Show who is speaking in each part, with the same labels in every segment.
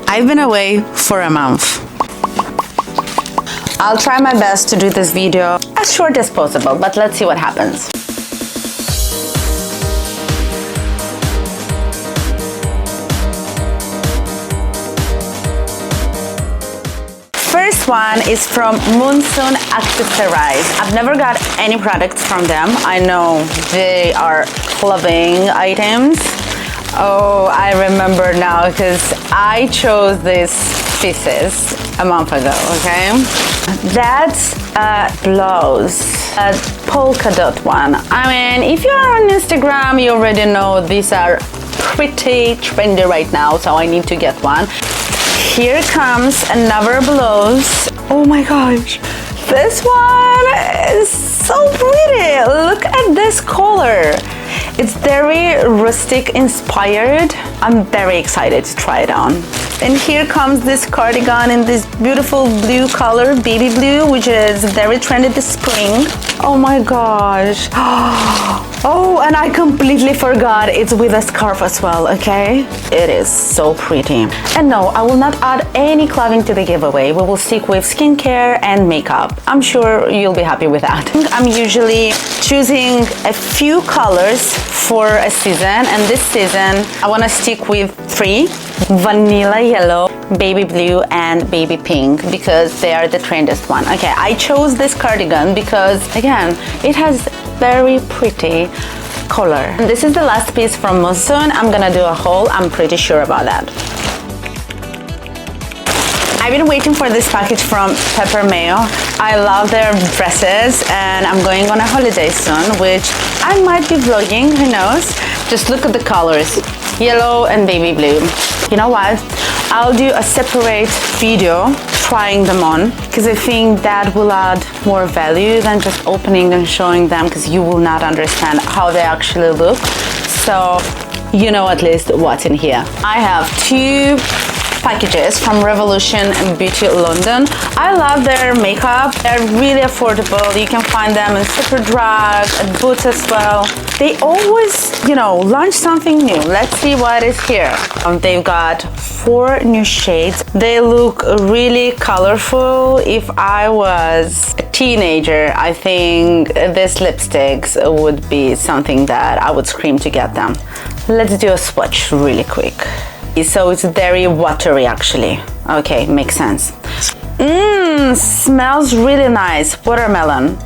Speaker 1: I've been away for a month. I'll try my best to do this video as short as possible, but let's see what happens. First one is from Monsoon Accessorize. I've never got any products from them. I know they are clubbing items. Oh, I remember now because I chose these pieces a month ago, okay? That's a blouse, a polka dot one. I mean, if you're on Instagram, you already know these are pretty trendy right now, so I need to get one. Here comes another blouse. Oh my gosh, this one is so pretty. Look at this color. It's very rustic inspired. I'm very excited to try it on. And here comes this cardigan in this beautiful blue color, baby blue, which is very trendy this spring. Oh my gosh. Oh, and I completely forgot it's with a scarf as well, okay? It is so pretty. And no, I will not add any clothing to the giveaway. We will stick with skincare and makeup. I'm sure you'll be happy with that. I'm usually choosing a few colors for a season, and this season I want to stick with 3: vanilla yellow, baby blue, and baby pink, because they are the trendiest one. Okay, I chose this cardigan because again, it has very pretty color. And this is the last piece from Monsoon. I'm gonna do a haul, I'm pretty sure about that. I've been waiting for this package from Pepper Mayo. I love their dresses and I'm going on a holiday soon, which I might be vlogging, who knows. Just look at the colors, yellow and baby blue. You know what? I'll do a separate video trying them on, because I think that will add more value than just opening and showing them, because you will not understand how they actually look. So you know at least what's in here. I have 2 packages from Revolution and Beauty London. I love their makeup. They're really affordable. You can find them in Superdrug, at Boots as well. They always, launch something new. Let's see what is here. They've got 4 new shades. They look really colorful. If I was a teenager, I think these lipsticks would be something that I would scream to get them. Let's do a swatch really quick. So it's very watery actually. Okay, makes sense. Smells really nice. Watermelon.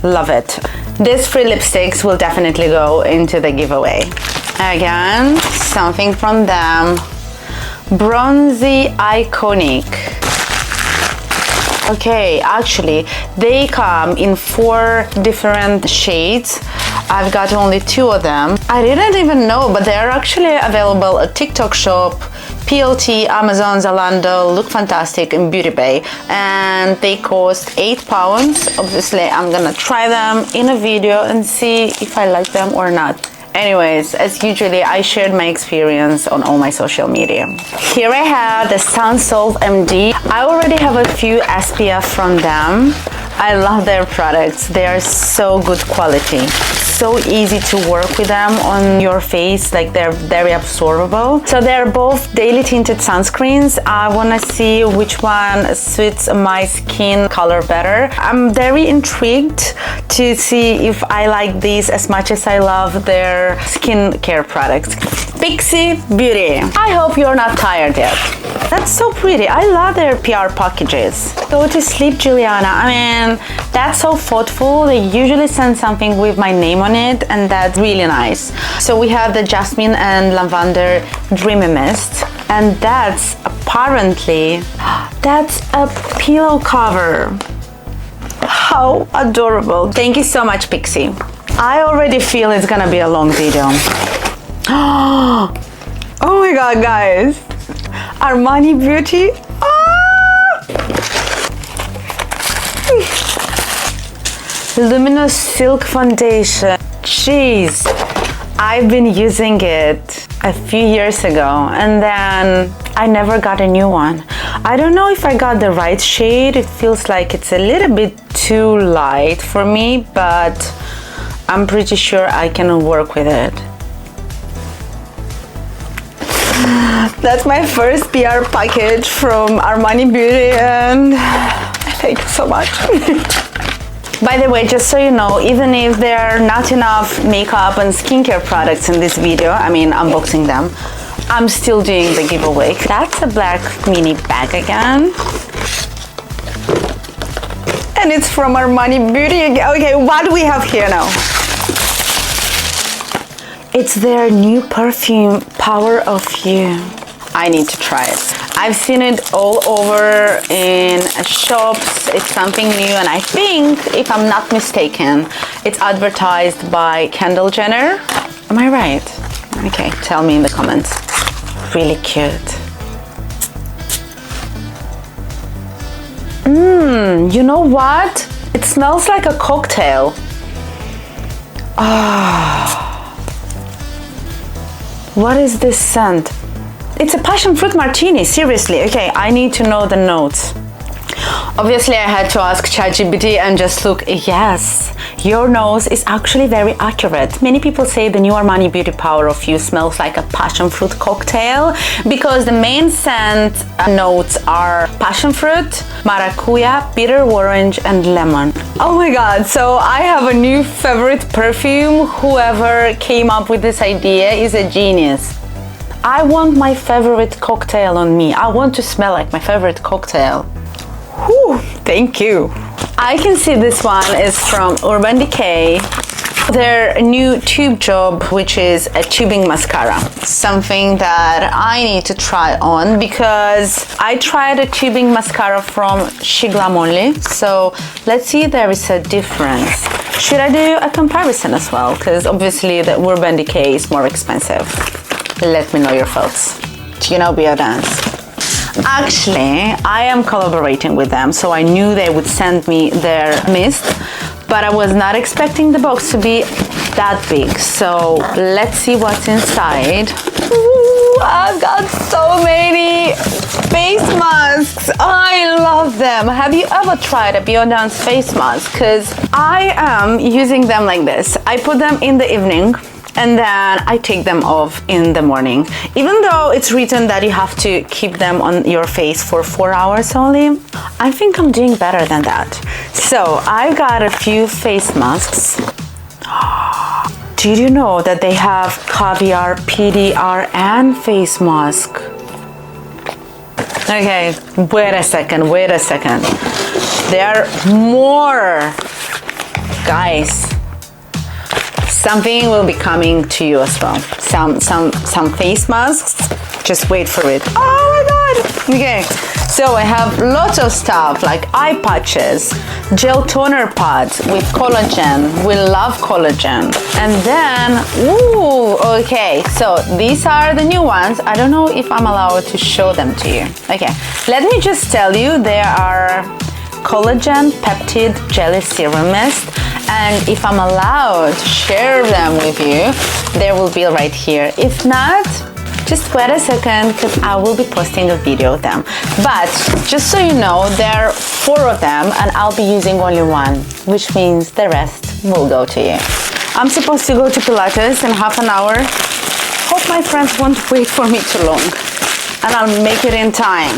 Speaker 1: Love it. These 3 lipsticks will definitely go into the giveaway. Again, something from them. Bronzy Iconic. Okay, actually, they come in 4 different shades. I've got only 2 of them. I didn't even know, but they are actually available at TikTok Shop, PLT, Amazon, Zalando, Look Fantastic, and Beauty Bay. And they cost £8. Obviously, I'm gonna try them in a video and see if I like them or not. Anyways, as usually, I shared my experience on all my social media. Here I have the Sunsolve MD. I already have a few SPF from them. I love their products. They are so good quality. So easy to work with them on your face, like they're very absorbable. So they're both daily tinted sunscreens. I want to see which one suits my skin color better. I'm very intrigued to see if I like these as much as I love their skincare products. Pixie Beauty. I hope you're not tired yet. That's so pretty. I love their PR packages. Go to sleep, Juliana. I mean, that's so thoughtful. They usually send something with my name on it, and that's really nice. So we have the Jasmine and Lavender Dreamy Mist, and that's apparently, that's a pillow cover. How adorable. Thank you so much, Pixie. I already feel it's gonna be a long video. Oh my god, guys. Armani Beauty. Luminous Silk Foundation. Jeez, I've been using it a few years ago and then I never got a new one. I don't know if I got the right shade. It feels like it's a little bit too light for me, but I'm pretty sure I can work with it. That's my first PR package from Armani Beauty, and thank you so much. By the way, just so you know, even if there are not enough makeup and skincare products in this video, I mean unboxing them, I'm still doing the giveaway. That's a black mini bag again. And it's from Armani Beauty again. Okay, what do we have here now? It's their new perfume, Power of You. I need to try it. I've seen it all over in shops. It's something new, and I think, if I'm not mistaken, it's advertised by Kendall Jenner. Am I right? Okay, tell me in the comments. Really cute. You know what? It smells like a cocktail. What is this scent? It's a passion fruit martini, seriously. Okay, I need to know the notes. Obviously, I had to ask ChatGPT and just look. Yes, your nose is actually very accurate. Many people say the new Armani Beauty Power of You smells like a passion fruit cocktail because the main scent notes are passion fruit, maracuja, bitter orange, and lemon. Oh my god, so I have a new favorite perfume. Whoever came up with this idea is a genius. I want my favorite cocktail on me. I want to smell like my favorite cocktail. Whew, thank you. I can see this one is from Urban Decay. Their new tube job, which is a tubing mascara. Something that I need to try on because I tried a tubing mascara from She Glam only. So let's see if there is a difference. Should I do a comparison as well? Because obviously the Urban Decay is more expensive. Let me know your thoughts. Do you know Biodance? Actually, I am collaborating with them, so I knew they would send me their mist, but I was not expecting the box to be that big. So let's see what's inside. Ooh, I've got so many face masks. I love them. Have you ever tried a Biodance face mask? Because I am using them like this. I put them in the evening, and then I take them off in the morning. Even though it's written that you have to keep them on your face for 4 hours only, I think I'm doing better than that. So I got a few face masks. Did you know that they have caviar, PDR, and face mask? Okay, wait a second. There are more. Guys, something will be coming to you as well. Some face masks. Just wait for it. Oh my god. Okay. So I have lots of stuff like eye patches, gel toner pads with collagen. We love collagen. And then, ooh, okay. So these are the new ones. I don't know if I'm allowed to show them to you. Okay. Let me just tell you, there are collagen peptide jelly serum mist, and if I'm allowed to share them with you, they will be right here. If not, just wait a second because I will be posting a video of them. But just so you know, there are 4 of them and I'll be using only one, which means the rest will go to you. I'm supposed to go to Pilates in half an hour. Hope my friends won't wait for me too long and I'll make it in time.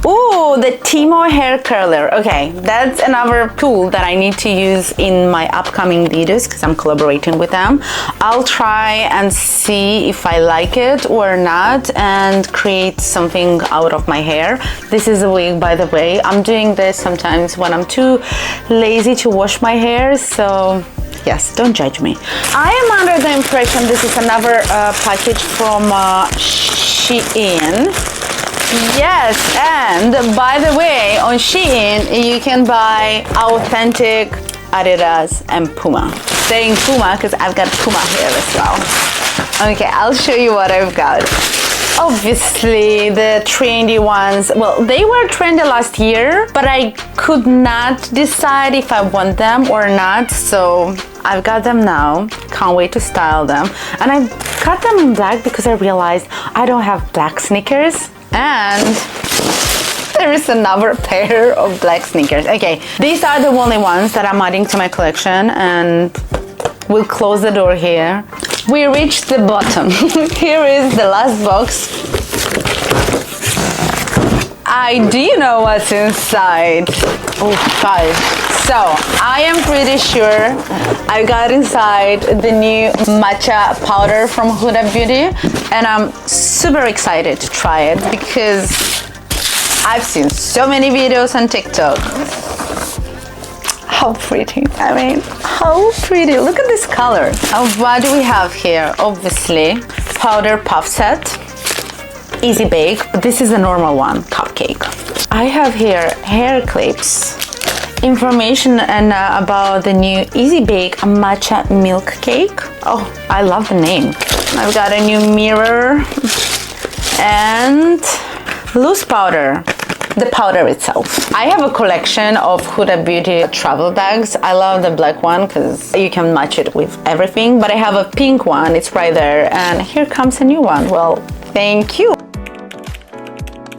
Speaker 1: Ooh, the Timo hair curler. Okay, that's another tool that I need to use in my upcoming videos because I'm collaborating with them. I'll try and see if I like it or not and create something out of my hair. This is a wig, by the way. I'm doing this sometimes when I'm too lazy to wash my hair, so yes, don't judge me. I am under the impression this is another package from Shein. Yes, and by the way, on Shein you can buy authentic Adidas and Puma. Saying Puma because I've got Puma hair as well. Okay, I'll show you what I've got. Obviously the trendy ones, well, they were trendy last year, but I could not decide if I want them or not, so I've got them now. Can't wait to style them. And I got them in black because I realized I don't have black sneakers. And there is another pair of black sneakers. Okay, these are the only ones that I'm adding to my collection, and we'll close the door here. We reached the bottom. Here is the last box. I do know what's inside. Oh, guys. So, I am pretty sure I got inside the new matcha powder from Huda Beauty, and I'm super excited to try it because I've seen so many videos on TikTok. How pretty. I mean, how pretty. Look at this color. What do we have here? Obviously, powder puff set. Easy bake, but this is a normal one, cupcake. I have here hair clips. Information and about the new Easy Bake Matcha Milk Cake. Oh, I love the name. I've got a new mirror and loose powder. The powder itself. I have a collection of Huda Beauty travel bags. I love the black one because you can match it with everything, but I have a pink one, it's right there, and here comes a new one. Well, thank you.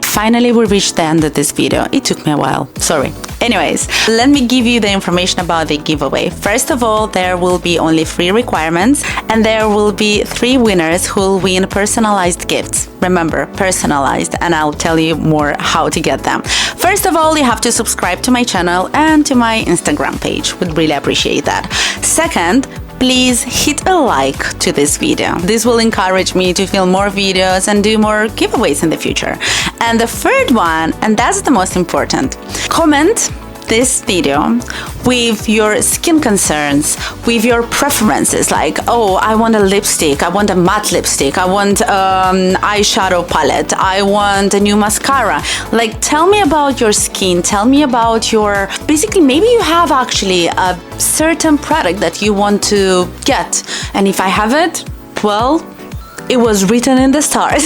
Speaker 1: Finally, we reached the end of this video. It took me a while, sorry. Anyways, let me give you the information about the giveaway. First of all, there will be only 3 requirements, and there will be 3 winners who will win personalized gifts. Remember, personalized, and I'll tell you more how to get them. First of all, you have to subscribe to my channel and to my Instagram page. Would really appreciate that. Second, please hit a like to this video. This will encourage me to film more videos and do more giveaways in the future. And the third one, and that's the most important, comment this video with your skin concerns, with your preferences, like, oh, I want a lipstick, I want a matte lipstick, I want eyeshadow palette, I want a new mascara. Like, tell me about your skin, tell me about your, basically, maybe you have actually a certain product that you want to get, and if I have it, well, it was written in the stars.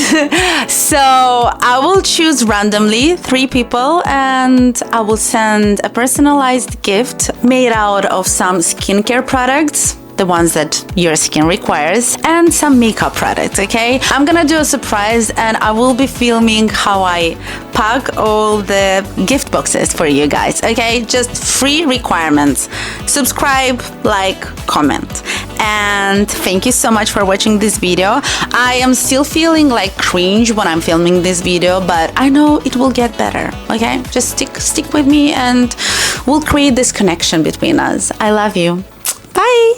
Speaker 1: So I will choose randomly 3 people and I will send a personalized gift made out of some skincare products, the ones that your skin requires, and some makeup products, okay? I'm gonna do a surprise and I will be filming how I pack all the gift boxes for you guys, okay? Just 3 requirements. Subscribe, like, comment. And thank you so much for watching this video. I am still feeling like cringe when I'm filming this video, but I know it will get better, okay? Just stick with me and we'll create this connection between us. I love you.